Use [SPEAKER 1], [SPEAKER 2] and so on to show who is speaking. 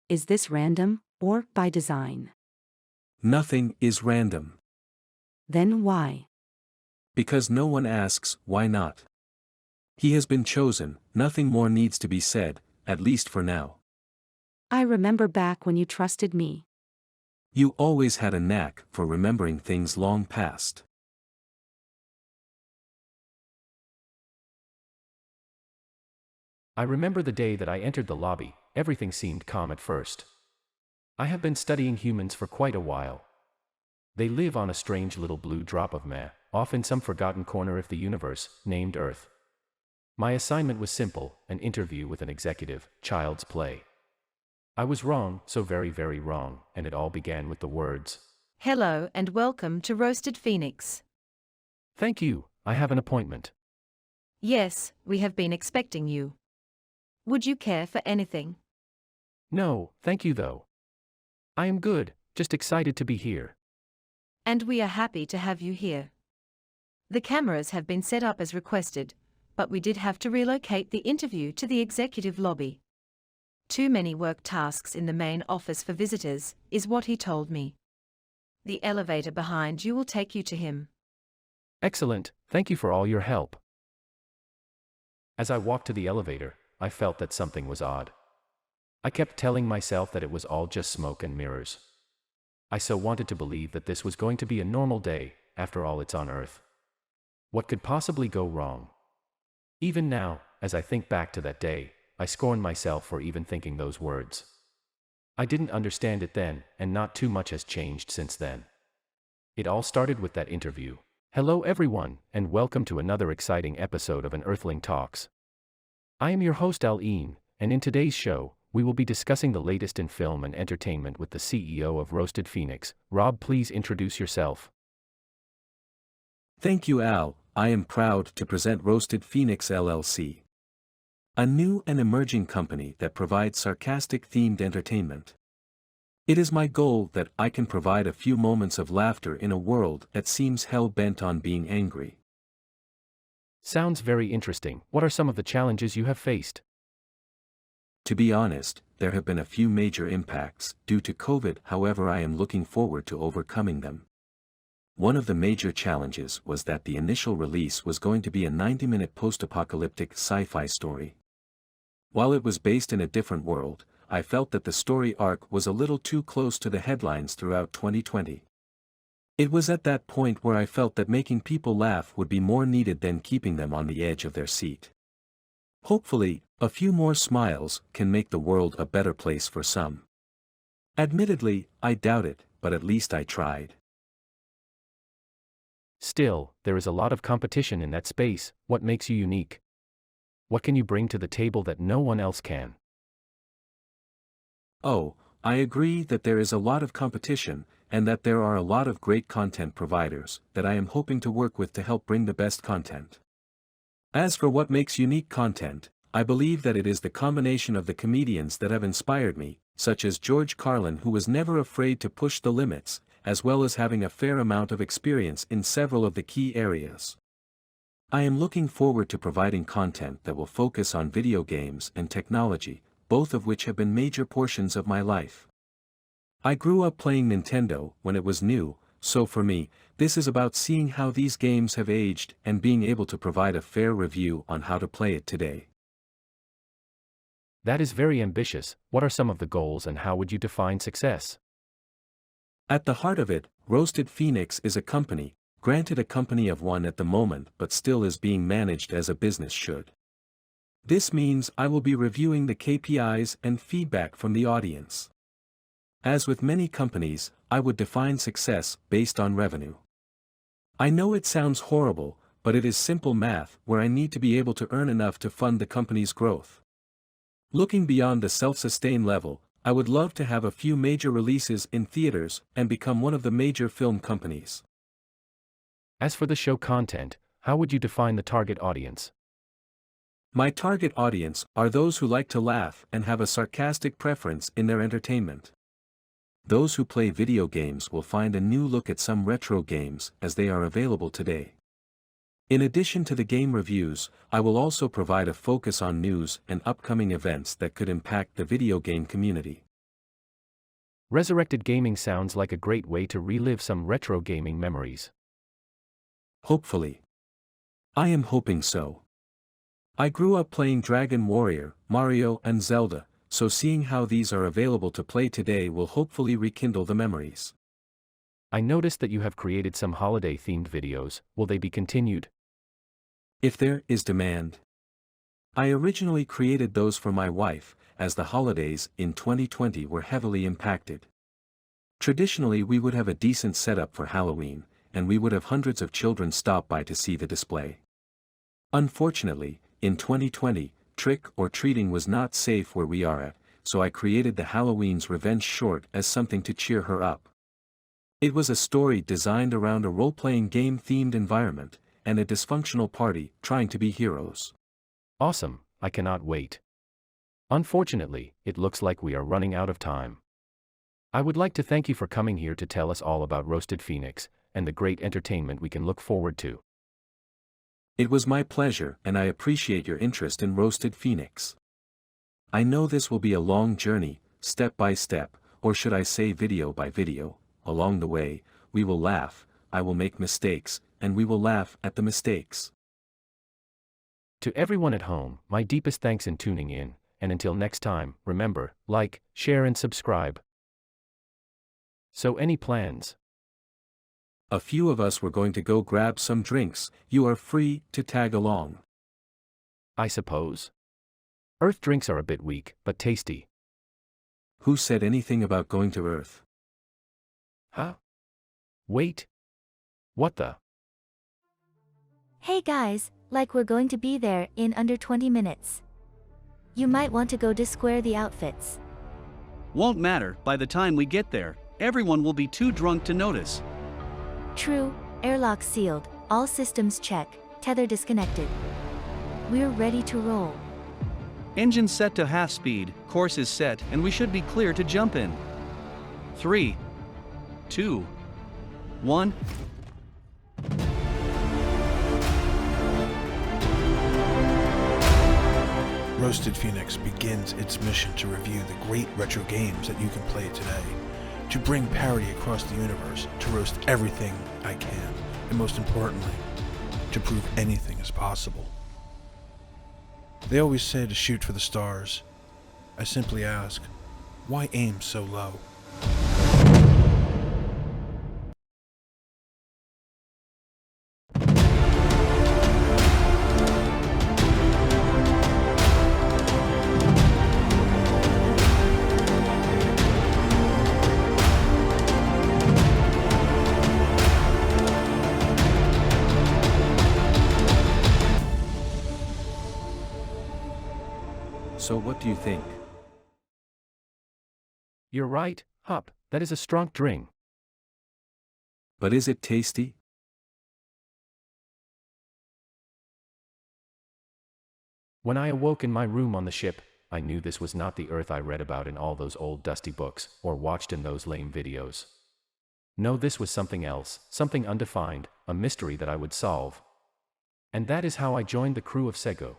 [SPEAKER 1] Is this random, or by design?
[SPEAKER 2] Nothing is random.
[SPEAKER 1] Then why?
[SPEAKER 2] Because no one asks, why not? He has been chosen, nothing more needs to be said, at least for now.
[SPEAKER 1] I remember back when you trusted me.
[SPEAKER 2] You always had a knack for remembering things long past.
[SPEAKER 3] I remember the day that I entered the lobby. Everything seemed calm at first. I have been studying humans for quite a while. They live on a strange little blue drop of meh, off in some forgotten corner of the universe, named Earth. My assignment was simple, an interview with an executive, child's play. I was wrong, so very, very wrong, and it all began with the words,
[SPEAKER 4] "Hello and welcome to Roasted Phoenix."
[SPEAKER 3] "Thank you, I have an appointment."
[SPEAKER 4] Yes, we have been expecting you. Would you care for anything?
[SPEAKER 3] "No, thank you though. I am good, just excited to be here."
[SPEAKER 4] And we are happy to have you here. The cameras have been set up as requested, but we did have to relocate the interview to the executive lobby. Too many work tasks in the main office for visitors, is what he told me. The elevator behind you will take you to him.
[SPEAKER 3] Excellent, thank you for all your help. As I walked to the elevator, I felt that something was odd. I kept telling myself that it was all just smoke and mirrors. I so wanted to believe that this was going to be a normal day, after all it's on Earth. What could possibly go wrong? Even now, as I think back to that day, I scorn myself for even thinking those words. I didn't understand it then, and not too much has changed since then. It all started with that interview. Hello everyone, and welcome to another exciting episode of An Earthling Talks. I am your host Al-Een, and in today's show, we will be discussing the latest in film and entertainment with the CEO of Roasted Phoenix. Rob, please introduce yourself.
[SPEAKER 2] Thank you, Al. I am proud to present Roasted Phoenix LLC, a new and emerging company that provides sarcastic-themed entertainment. It is my goal that I can provide a few moments of laughter in a world that seems hell-bent on being angry.
[SPEAKER 3] Sounds very interesting. What are some of the challenges you have faced?
[SPEAKER 2] To be honest, there have been a few major impacts due to COVID, however I am looking forward to overcoming them. One of the major challenges was that the initial release was going to be a 90-minute post-apocalyptic sci-fi story. While it was based in a different world, I felt that the story arc was a little too close to the headlines throughout 2020. It was at that point where I felt that making people laugh would be more needed than keeping them on the edge of their seat. Hopefully, a few more smiles can make the world a better place for some. Admittedly, I doubt it, but at least I tried.
[SPEAKER 3] Still, there is a lot of competition in that space. What makes you unique? What can you bring to the table that no one else can?
[SPEAKER 2] Oh, I agree that there is a lot of competition, and that there are a lot of great content providers that I am hoping to work with to help bring the best content. As for what makes unique content, I believe that it is the combination of the comedians that have inspired me, such as George Carlin, who was never afraid to push the limits, as well as having a fair amount of experience in several of the key areas. I am looking forward to providing content that will focus on video games and technology, both of which have been major portions of my life. I grew up playing Nintendo when it was new, so for me, this is about seeing how these games have aged and being able to provide a fair review on how to play it today.
[SPEAKER 3] That is very ambitious. What are some of the goals and how would you define success?
[SPEAKER 2] At the heart of it, Roasted Phoenix is a company, granted a company of one at the moment but still is being managed as a business should. This means I will be reviewing the KPIs and feedback from the audience. As with many companies, I would define success based on revenue. I know it sounds horrible, but it is simple math where I need to be able to earn enough to fund the company's growth. Looking beyond the self-sustain level, I would love to have a few major releases in theaters and become one of the major film companies.
[SPEAKER 3] As for the show content, how would you define the target audience?
[SPEAKER 2] My target audience are those who like to laugh and have a sarcastic preference in their entertainment. Those who play video games will find a new look at some retro games as they are available today. In addition to the game reviews, I will also provide a focus on news and upcoming events that could impact the video game community.
[SPEAKER 3] Resurrected Gaming sounds like a great way to relive some retro gaming memories.
[SPEAKER 2] Hopefully. I am hoping so. I grew up playing Dragon Warrior, Mario and Zelda, so seeing how these are available to play today will hopefully rekindle the memories.
[SPEAKER 3] I noticed that you have created some holiday-themed videos. Will they be continued?
[SPEAKER 2] If there is demand. I originally created those for my wife, as the holidays in 2020 were heavily impacted. Traditionally we would have a decent setup for Halloween, and we would have hundreds of children stop by to see the display. Unfortunately, in 2020, trick-or-treating was not safe where we are at, so I created the Halloween's Revenge short as something to cheer her up. It was a story designed around a role-playing game-themed environment, and a dysfunctional party trying to be heroes.
[SPEAKER 3] Awesome, I cannot wait. Unfortunately, it looks like we are running out of time. I would like to thank you for coming here to tell us all about Roasted Phoenix, and the great entertainment we can look forward to.
[SPEAKER 2] It was my pleasure, and I appreciate your interest in Roasted Phoenix. I know this will be a long journey, step by step, or should I say video by video. Along the way, we will laugh, I will make mistakes, and we will laugh at the mistakes.
[SPEAKER 3] To everyone at home, my deepest thanks in tuning in, and until next time, remember, like, share and subscribe. So any plans?
[SPEAKER 2] A few of us were going to go grab some drinks. You are free to tag along.
[SPEAKER 3] I suppose. Earth drinks are a bit weak, but tasty.
[SPEAKER 2] Who said anything about going to Earth?
[SPEAKER 3] Huh? Wait. What the?
[SPEAKER 5] Hey guys, like we're going to be there in under 20 minutes. You might want to go to square the outfits.
[SPEAKER 6] Won't matter, by the time we get there, everyone will be too drunk to notice.
[SPEAKER 5] True, airlock sealed, all systems check, tether disconnected. We're ready to roll.
[SPEAKER 6] Engine set to half speed, course is set, and we should be clear to jump in. 3, 2, 1.
[SPEAKER 7] Roasted Phoenix begins its mission to review the great retro games that you can play today, to bring parity across the universe, to roast everything I can, and most importantly, to prove anything is possible. They always say to shoot for the stars. I simply ask, why aim so low?
[SPEAKER 2] So what do you think?
[SPEAKER 3] You're right, Hop, that is a strong drink.
[SPEAKER 2] But is it tasty?
[SPEAKER 3] When I awoke in my room on the ship, I knew this was not the Earth I read about in all those old dusty books, or watched in those lame videos. No, this was something else, something undefined, a mystery that I would solve. And that is how I joined the crew of SEGU.